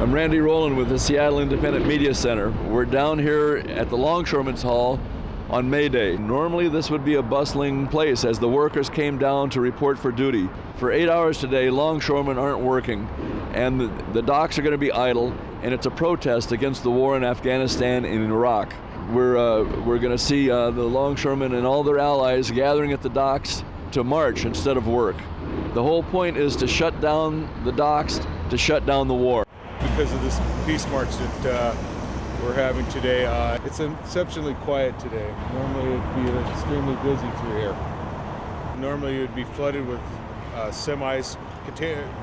I'm Randy Rowland with the Seattle Independent Media Center. We're down here at the Longshoremen's Hall on Mayday. Normally this would be a bustling place as the workers came down to report for duty. For 8 hours today, longshoremen aren't working, and the docks are going to be idle, and it's a protest against the war in Afghanistan and in Iraq. We're going to see the longshoremen and all their allies gathering at the docks to march instead of work. The whole point is to shut down the docks, to shut down the war. Because of this peace march that we're having today, it's exceptionally quiet today. Normally it'd be extremely busy through here. Normally it would be flooded with semis,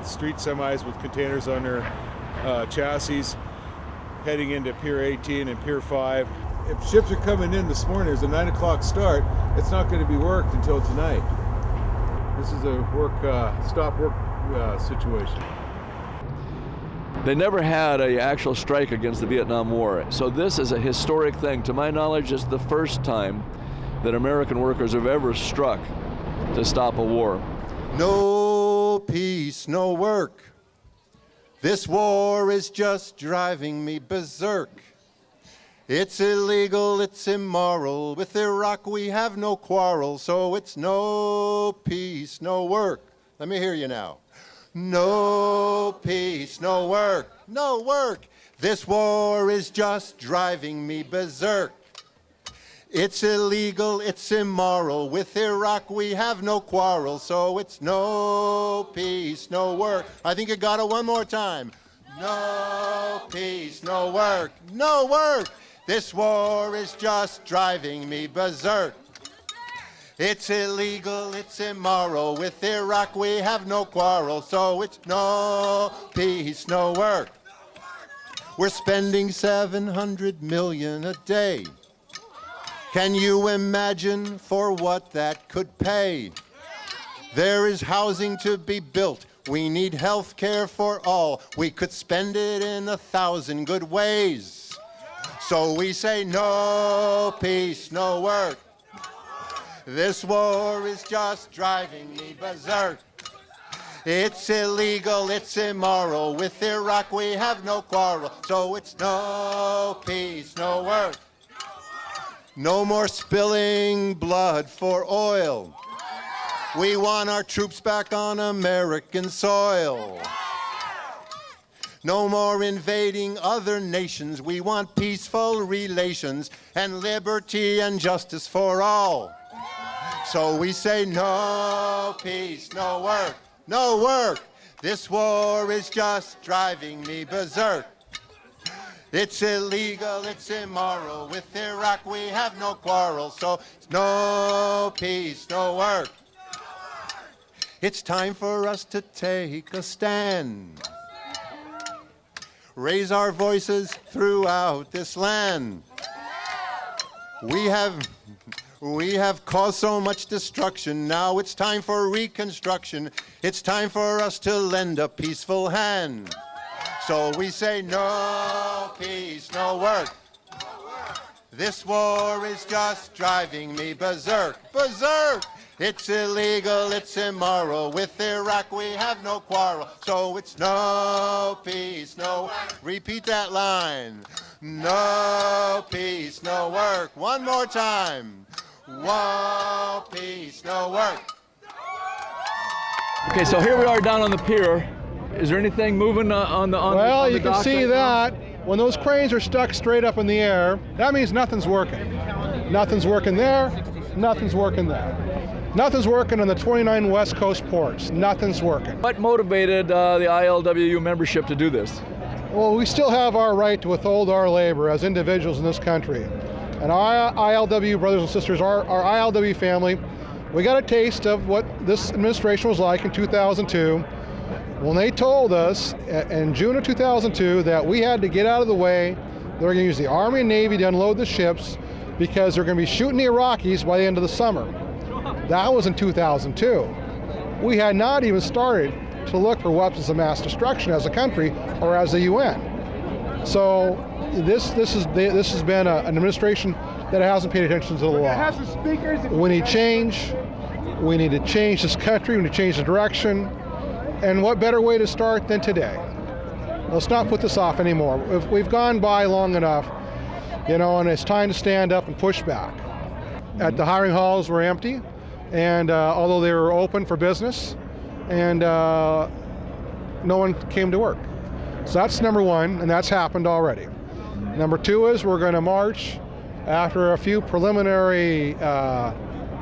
street semis with containers on their chassis, heading into Pier 18 and Pier 5. If ships are coming in this morning, there's a 9 o'clock start, it's not going to be worked until tonight. This is a stop work situation. They never had an actual strike against the Vietnam War, so this is a historic thing. To my knowledge, it's the first time that American workers have ever struck to stop a war. No peace, no work. This war is just driving me berserk. It's illegal, it's immoral. With Iraq we have no quarrel, so it's no peace, no work. Let me hear you now. No peace, no work, no work. This war is just driving me berserk. It's illegal, it's immoral. With Iraq we have no quarrel, so it's no peace, no work. I think you got it one more time. No peace, no work, no work. This war is just driving me berserk. It's illegal, it's immoral. With Iraq we have no quarrel, so it's no peace, no work. We're spending $700 million a day. Can you imagine for what that could pay? There is housing to be built. We need health care for all. We could spend it in 1,000 good ways. So we say no peace, no work. This war is just driving me berserk. It's illegal, it's immoral. With Iraq we have no quarrel, so it's no peace, no work. No more spilling blood for oil. We want our troops back on American soil. No more invading other nations. We want peaceful relations and liberty and justice for all. So we say no peace, no work, no work. This war is just driving me berserk. It's illegal, it's immoral. With Iraq we have no quarrel, so it's no peace, no work. It's time for us to take a stand. Raise our voices throughout this land. We have caused so much destruction. Now it's time for reconstruction. It's time for us to lend a peaceful hand. So we say no peace, no work. This war is just driving me berserk, berserk. It's illegal, it's immoral. With Iraq we have no quarrel, so it's no peace, no work. Repeat that line. No peace, no work. One more time. No peace, no work. Okay, so here we are down on the pier. Is there anything moving on the Well, on the you can docks see right now? that. When those cranes are stuck straight up in the air, that means nothing's working. Nothing's working there, nothing's working there. Nothing's working on the 29 West Coast ports. Nothing's working. What motivated the ILWU membership to do this? Well, we still have our right to withhold our labor as individuals in this country. And our ILWU brothers and sisters, our ILWU family, we got a taste of what this administration was like in 2002 when they told us in June of 2002 that we had to get out of the way. They're going to use the Army and Navy to unload the ships because they're going to be shooting the Iraqis by the end of the summer. That was in 2002. We had not even started to look for weapons of mass destruction as a country or as the UN. So this has been an administration that hasn't paid attention to the law. We need change. We need to change this country. We need to change the direction. And what better way to start than today? Let's not put this off anymore. We've gone by long enough, you know, and it's time to stand up and push back. At the hiring halls were empty, and although they were open for business, and no one came to work. So that's number one, and that's happened already. Number two is we're going to march after a few preliminary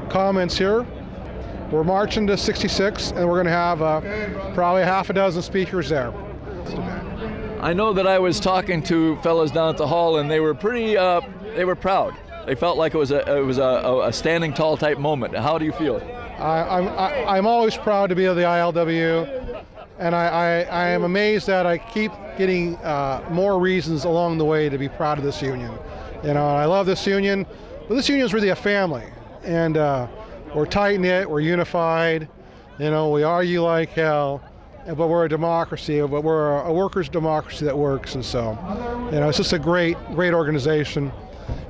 comments here. We're marching to 66, and we're going to have probably half a dozen speakers there. I know that I was talking to fellas down at the hall, and they were pretty, they were proud. They felt like it was a standing tall type moment. How do you feel? I'm always proud to be of the ILWU, and I am amazed that I keep getting more reasons along the way to be proud of this union. You know, I love this union, but this union is really a family, and we're tight-knit, we're unified, you know, we argue like hell, but we're a democracy, but we're a workers' democracy that works, and so, you know, it's just a great organization.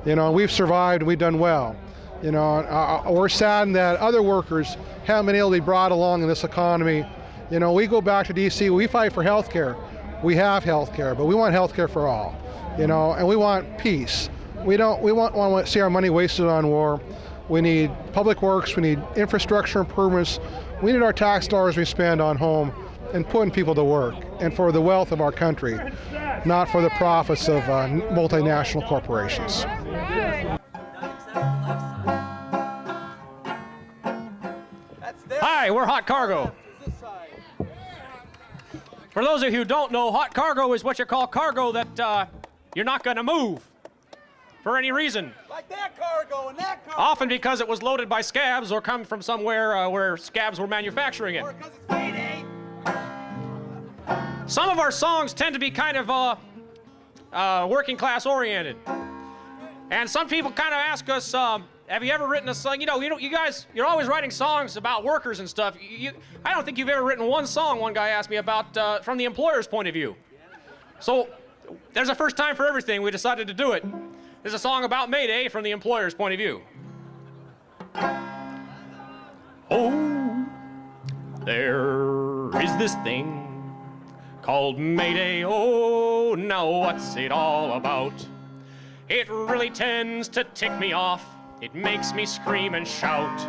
You know, we've survived, we've done well. You know, we're saddened that other workers haven't been able to be brought along in this economy. You know, we go back to DC, we fight for health care. We have health care, but we want health care for all, you know, and we want peace. We want to see our money wasted on war. We need public works, we need infrastructure improvements, we need our tax dollars we spend on home and putting people to work and for the wealth of our country, not for the profits of multinational corporations. Hi, we're Hot Cargo. For those of you who don't know, hot cargo is what you call cargo that you're not going to move for any reason. Like that cargo and that cargo. Often because it was loaded by scabs or come from somewhere where scabs were manufacturing it. Or because it's Mayday. Some of our songs tend to be kind of working class oriented. And some people kind of ask us, have you ever written a song? You know, you guys, you're always writing songs about workers and stuff. I don't think you've ever written one song, one guy asked me about, from the employer's point of view. So there's a first time for everything. We decided to do it. There's a song about Mayday from the employer's point of view. Oh, there is this thing called Mayday. Oh, now what's it all about? It really tends to tick me off. It makes me scream and shout.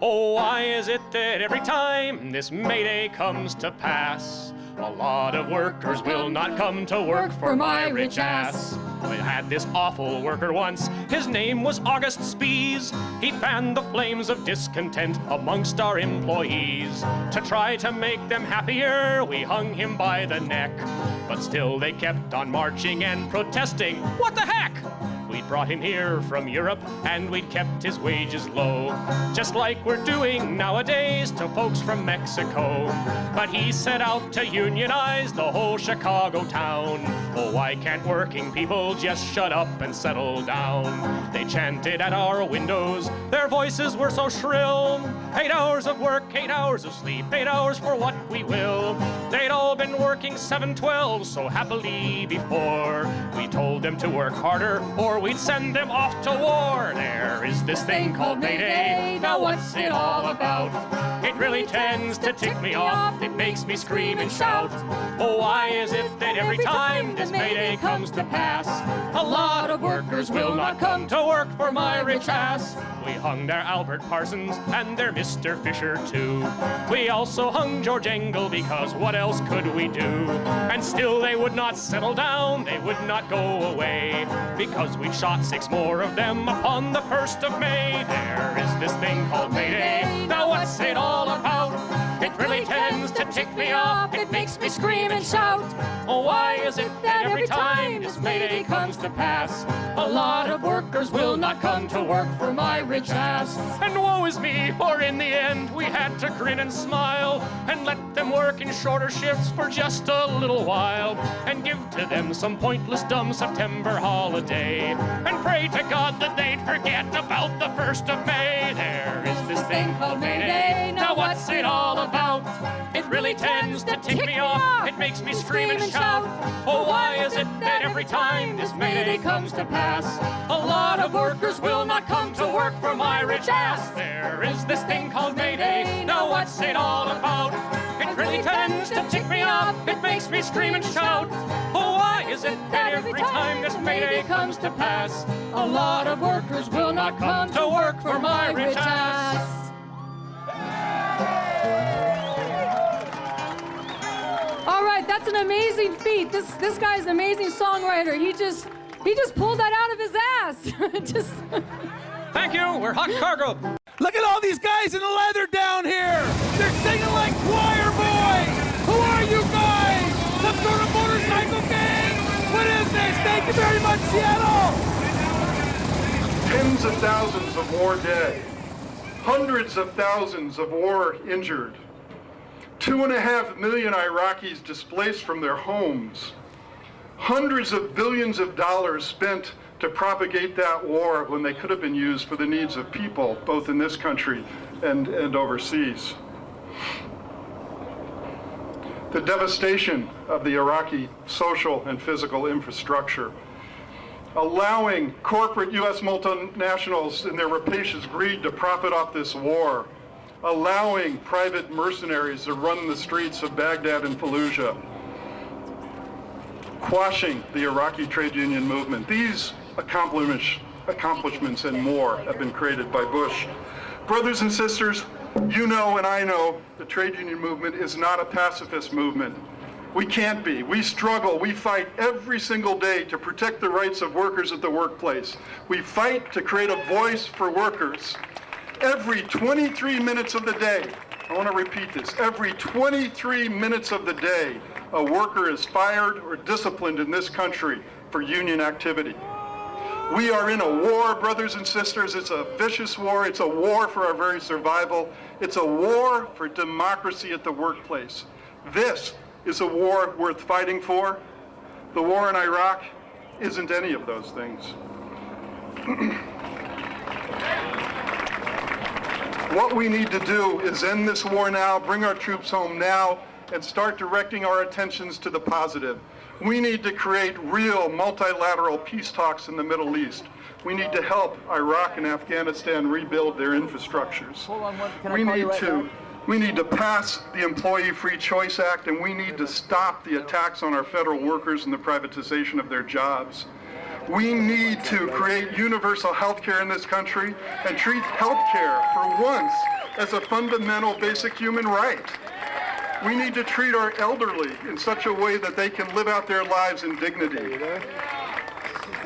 Oh, why is it that every time this Mayday comes to pass, a lot of workers will not come to work for my rich ass? We had this awful worker once, his name was August Spees. He fanned the flames of discontent amongst our employees. To try to make them happier, we hung him by the neck. But still they kept on marching and protesting. What the heck? We'd brought him here from Europe and we'd kept his wages low, just like we're doing nowadays to folks from Mexico. But he set out to unionize the whole Chicago town. Oh, why can't working people just shut up and settle down? They chanted at our windows, their voices were so shrill. 8 hours of work, 8 hours of sleep, 8 hours for what we will. They'd all been working 7/12 so happily before. We told them to work harder or we'd send them off to war. There is this thing called Mayday, now what's it all about? It really tends to tick me off, it makes me scream and shout. Oh, why is it that every time this Mayday comes to pass, a lot of workers will not come to work for my rich ass? We hung their Albert Parsons and their Mr. Fisher too. We also hung George Engel because what else could we do? And still they would not settle down, they would not go away, because we shot 6 more of them upon the 1st of May. There is this thing called Mayday, now what's it all about? It really tends to tick me off, it makes me scream and shout. Oh, why is it that every time this Mayday comes to pass, a lot of workers will not come to work for my rich ass? And woe is me, for in the end we had to grin and smile and let them work in shorter shifts for just a little while, and give to them some pointless dumb September holiday, and pray to God that they'd forget about the 1st of May. There is this thing called Mayday, now what's it all about? It It really tends to tick me off. It makes me scream and shout. Oh, why is it that every time this Mayday comes to pass, a lot of workers will not come to work for my rich ass? There is this thing called Mayday. Now what's it all about? It really tends to tick me off. It makes me scream and shout. Oh, why is it that every time this Mayday comes to pass, a lot of workers will not come to work for my rich ass? All right, that's an amazing feat. This guy's an amazing songwriter. He just pulled that out of his ass. Thank you. We're hot cargo. Look at all these guys in the leather down here. They're singing like choir boys. Who are you guys? Some sort of motorcycle gang? What is this? Thank you very much, Seattle. Tens of thousands of war dead. Hundreds of thousands of war injured. 2.5 million Iraqis displaced from their homes. Hundreds of billions of dollars spent to propagate that war when they could have been used for the needs of people, both in this country and overseas. The devastation of the Iraqi social and physical infrastructure, allowing corporate U.S. multinationals in their rapacious greed to profit off this war, allowing private mercenaries to run the streets of Baghdad and Fallujah, quashing the Iraqi trade union movement. These accomplishments and more have been created by Bush. Brothers and sisters, you know and I know the trade union movement is not a pacifist movement. We can't be. We struggle. We fight every single day to protect the rights of workers at the workplace. We fight to create a voice for workers. Every 23 minutes of the day, I want to repeat this, every 23 minutes of the day, a worker is fired or disciplined in this country for union activity. We are in a war, brothers and sisters. It's a vicious war. It's a war for our very survival. It's a war for democracy at the workplace. This is a war worth fighting for. The war in Iraq isn't any of those things. What we need to do is end this war now, bring our troops home now, and start directing our attentions to the positive. We need to create real multilateral peace talks in the Middle East. We need to help Iraq and Afghanistan rebuild their infrastructures. We need to pass the Employee Free Choice Act, and we need to stop the attacks on our federal workers and the privatization of their jobs. We need to create universal health care in this country and treat health care for once as a fundamental basic human right. We need to treat our elderly in such a way that they can live out their lives in dignity.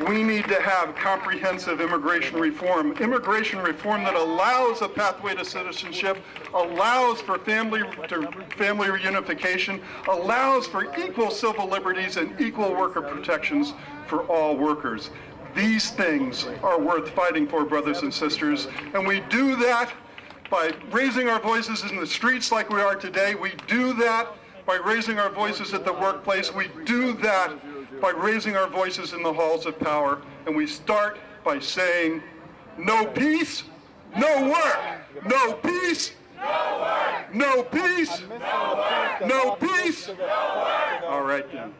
We need to have comprehensive immigration reform that allows a pathway to citizenship, allows for family reunification, allows for equal civil liberties and equal worker protections for all workers. These things are worth fighting for, brothers and sisters, and we do that by raising our voices in the streets like we are today. We do that by raising our voices at the workplace. We do that by raising our voices in the halls of power. And we start by saying, no peace, no work. No peace, no work. No peace, no work. No peace, no work. All right then.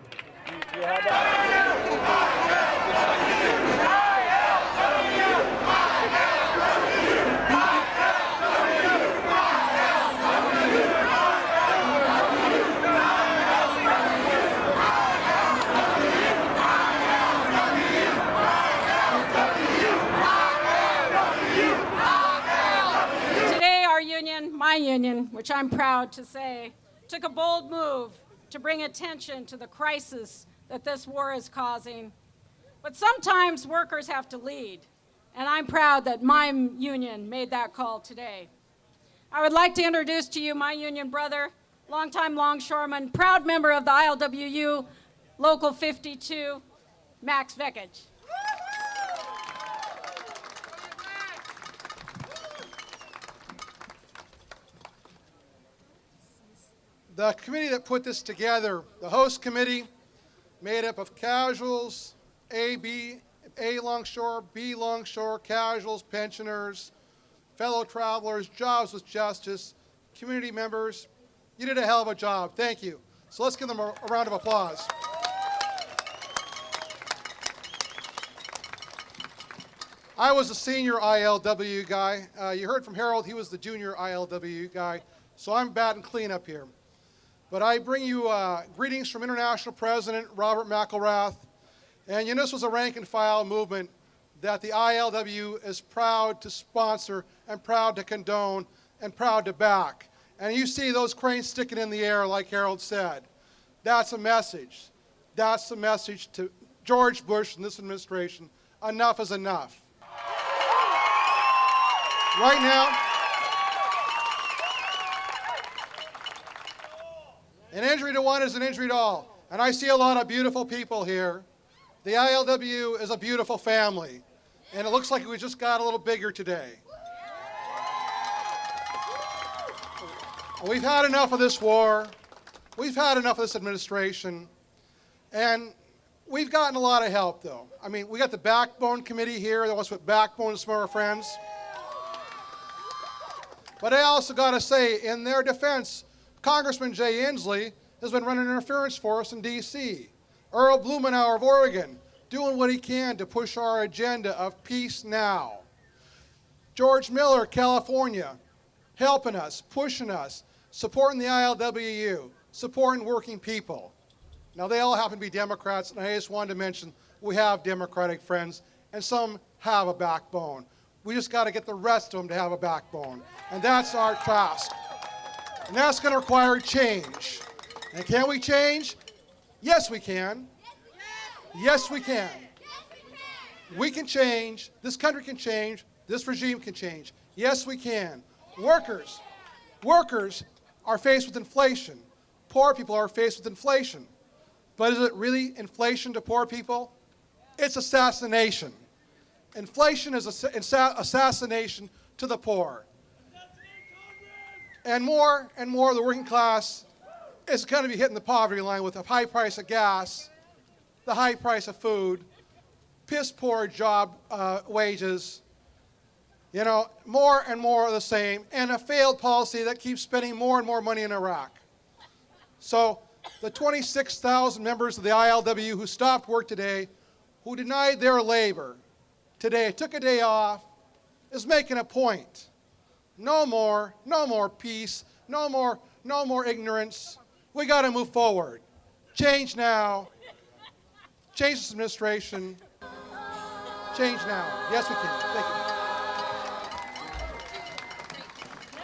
My union, which I'm proud to say, took a bold move to bring attention to the crisis that this war is causing. But sometimes workers have to lead, and I'm proud that my union made that call today. I would like to introduce to you my union brother, longtime longshoreman, proud member of the ILWU, Local 52, Max Vekich. The committee that put this together, the host committee, made up of casuals, A longshore, B longshore, casuals, pensioners, fellow travelers, Jobs with Justice, community members. You did a hell of a job. Thank you. So let's give them a round of applause. I was a senior ILWU guy. You heard from Harold, he was the junior ILWU guy. So I'm batting clean up here. But I bring you greetings from International President Robert McElrath. And you know, this was a rank and file movement that the ILWU is proud to sponsor and proud to condone and proud to back. And you see those cranes sticking in the air like Harold said. That's a message. That's the message to George Bush and this administration. Enough is enough. Right now, an injury to one is an injury to all. And I see a lot of beautiful people here. The ILWU is a beautiful family. And it looks like we just got a little bigger today. We've had enough of this war. We've had enough of this administration. And we've gotten a lot of help, though. I mean, we got the Backbone Committee here that wants to put backbone to some of our friends. But I also got to say, in their defense, Congressman Jay Inslee has been running interference for us in D.C. Earl Blumenauer of Oregon, doing what he can to push our agenda of peace now. George Miller, California, helping us, pushing us, supporting the ILWU, supporting working people. Now, they all happen to be Democrats, and I just wanted to mention we have Democratic friends, and some have a backbone. We just got to get the rest of them to have a backbone, and that's our task. And that's going to require change. And can we change? Yes, we can. Yes, we can. We can change. This country can change. This regime can change. Yes, we can. Workers are faced with inflation. Poor people are faced with inflation. But is it really inflation to poor people? It's assassination. Inflation is assassination to the poor. And more of the working class is going to be hitting the poverty line with the high price of gas, the high price of food, piss poor job wages, you know, more and more of the same, and a failed policy that keeps spending more and more money in Iraq. So the 26,000 members of the ILWU who stopped work today, who denied their labor today, took a day off, is making a point. No more peace, no more ignorance. We got to move forward. Change now. Change this administration. Change now. Yes, we can. Thank you.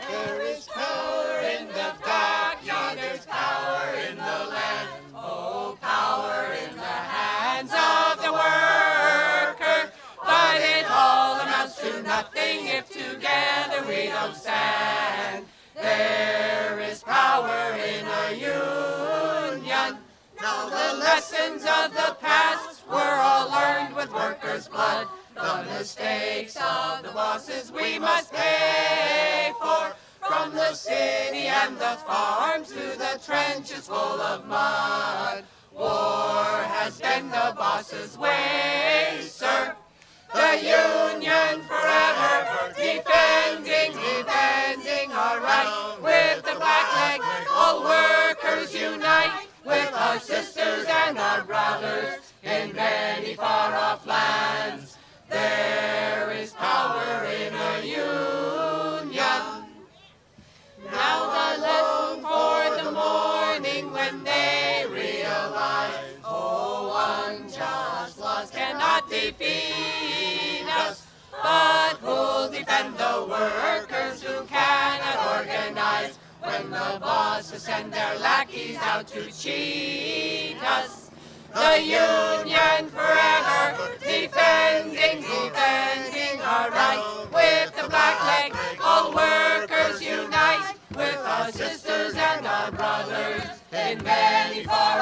There is power in the backyard, there's power in the land. Oh, power in the hands of the worker. But it all amounts to nothing if together we don't stand. There is power in a union. Now the lessons of the past were all learned with workers' blood. The mistakes of the bosses we must pay for. From the city and the farms to the trenches full of mud. War has been the boss's way, sir. The union forever defending our rights. With the black leg, all workers unite. With our sisters and our brothers in many far-off lands. There is power in a union. Now I long for the morning when they realize, oh, unjust laws cannot defeat us. But who'll defend the workers who cannot organize when the bosses send their lackeys out to cheat us? The union forever defending our rights. With the black leg, all workers unite. With our sisters and our brothers in many far